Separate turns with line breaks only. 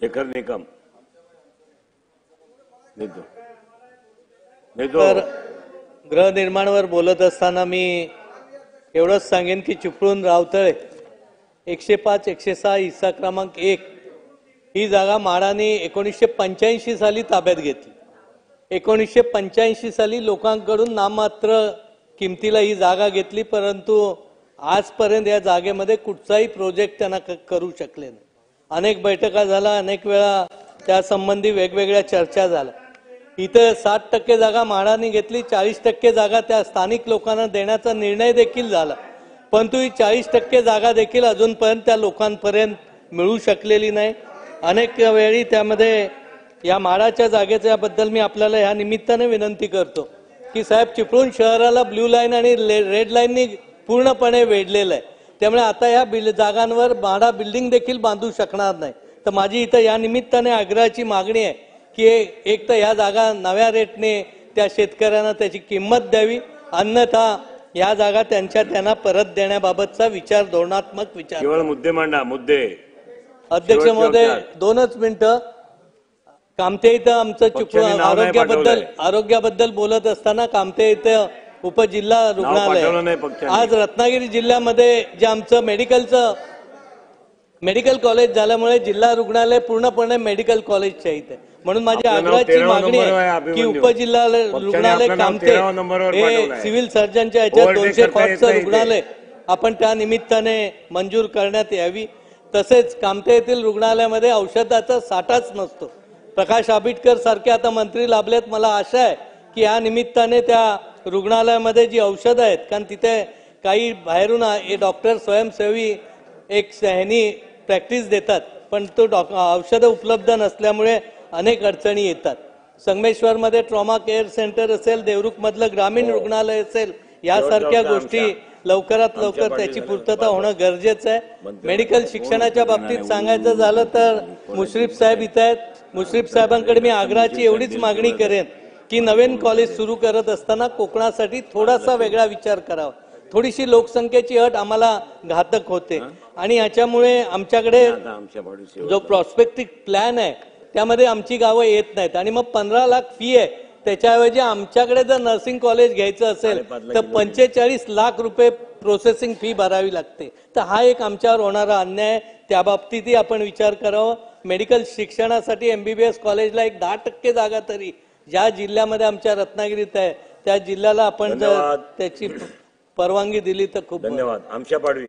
शेखर निकम देतो.
तर गृहनिर्माणवर बोलत असताना मी एवढंच सांगेन की चिपळूण रावतळे 105 106 हिस्सा क्रमांक 1 ही जागा म्हाडाने 1985 साली ताब्यात घेतली. 1985 साली लोकांकडून नाममात्र किमतीला ही जागा घेतली, परंतु आजपर्यंत या जागेमध्ये कुठचाही प्रोजेक्ट त्यांना करू शकले नाही. अनेक बैठका झाल्या, अनेक वेळा त्या संबंधी वेगवेगळ्या चर्चा झाल्या. इथे 60% जागा म्हाडाने घेतली, 40% जागा त्या स्थानिक लोकांना देण्याचा निर्णय देखील झाला, परंतु ही 40% जागा देखील अजूनपर्यंत त्या लोकांपर्यंत मिळू शकलेली नाही. अनेक वेळी त्यामध्ये या म्हाडाच्या जागेच्याबद्दल मी आपल्याला या निमित्ताने विनंती करतो की साहेब, चिपळूण शहराला ब्ल्यू लाईन आणि रेड लाईननी पूर्णपणे वेढलेलं आहे. त्यामुळे आता या जागांवर म्हाडा बिल्डिंग देखील बांधू शकणार नाही. तर माझी इथं या निमित्ताने आग्रहाची मागणी आहे की एक तर या जागा नव्या रेटने त्या शेतकऱ्यांना त्याची किंमत द्यावी, अन्यथा या जागा त्यांना परत देण्याबाबतचा विचार, धोरणात्मक विचार.
केवळ मुद्दे मांडा, मुद्दे.
अध्यक्ष महोदय, 2च मिनिटं. कामथे इथं आमचं चिपळूण आरोग्याबद्दल बोलत असताना कामथे इथं उपजिल्हा रुग्णालय, आज रत्नागिरी जिल्ह्यामध्ये जे आमचं मेडिकल कॉलेज झाल्यामुळे जिल्हा रुग्णालय पूर्णपणे मेडिकल कॉलेजच्या इथे, म्हणून माझी आग्रहाची मागणी आहे की उपजिल्हा रुग्णालय कामथे हे सिव्हिल सर्जनच्या ह्याच्यात 200 कॉटचं रुग्णालय आपण त्या निमित्ताने मंजूर करण्यात यावी. तसेच कामथे येथील रुग्णालयामध्ये औषधाचा साठाच नसतो. प्रकाश आंबेडकर सारखे आता मंत्री लाभलेत. मला आशा आहे की या निमित्ताने त्या रुग्णालयामध्ये जी औषधं आहेत, कारण तिथे काही बाहेरून डॉक्टर स्वयंसेवी एक ह्यांनी प्रॅक्टिस देतात, पण तो औषधं उपलब्ध नसल्यामुळे अनेक अडचणी येतात. संगमेश्वरमध्ये ट्रॉमा केअर सेंटर असेल, देवरुखमधलं ग्रामीण रुग्णालय असेल, यासारख्या गोष्टी लवकरात लवकर त्याची पूर्तता होणं गरजेचं आहे. मेडिकल शिक्षणाच्या बाबतीत सांगायचं झालं तर मुश्रीफ साहेब इथे आहेत. मुश्रीफ साहेबांकडे मी आग्रहाची एवढीच मागणी करेन की नवीन कॉलेज सुरू करत असताना कोकणासाठी थोडासा वेगळा विचार करावा. थोडीशी लोकसंख्येची अट आम्हाला घातक होते आणि याच्यामुळे आमच्याकडे जो प्रॉस्पेक्टिव्ह प्लॅन आहे त्यामध्ये आमची गावं येत नाहीत आणि मग 15 लाख फी आहे. त्याच्याऐवजी आमच्याकडे जर नर्सिंग कॉलेज घ्यायचं असेल तर 45 लाख रुपये प्रोसेसिंग फी भरावी लागते. तर हा एक आमच्यावर होणारा अन्याय आहे. त्या बाबतीतही आपण विचार करावा. मेडिकल शिक्षणासाठी MBBS कॉलेजला एक 10% जागा तरी ज्या जिल्ह्यामध्ये आमच्या रत्नागिरीत आहे त्या जिल्ह्याला आपण जर त्याची परवानगी दिली तर खूप
धन्यवाद. आमच्या पाडवी.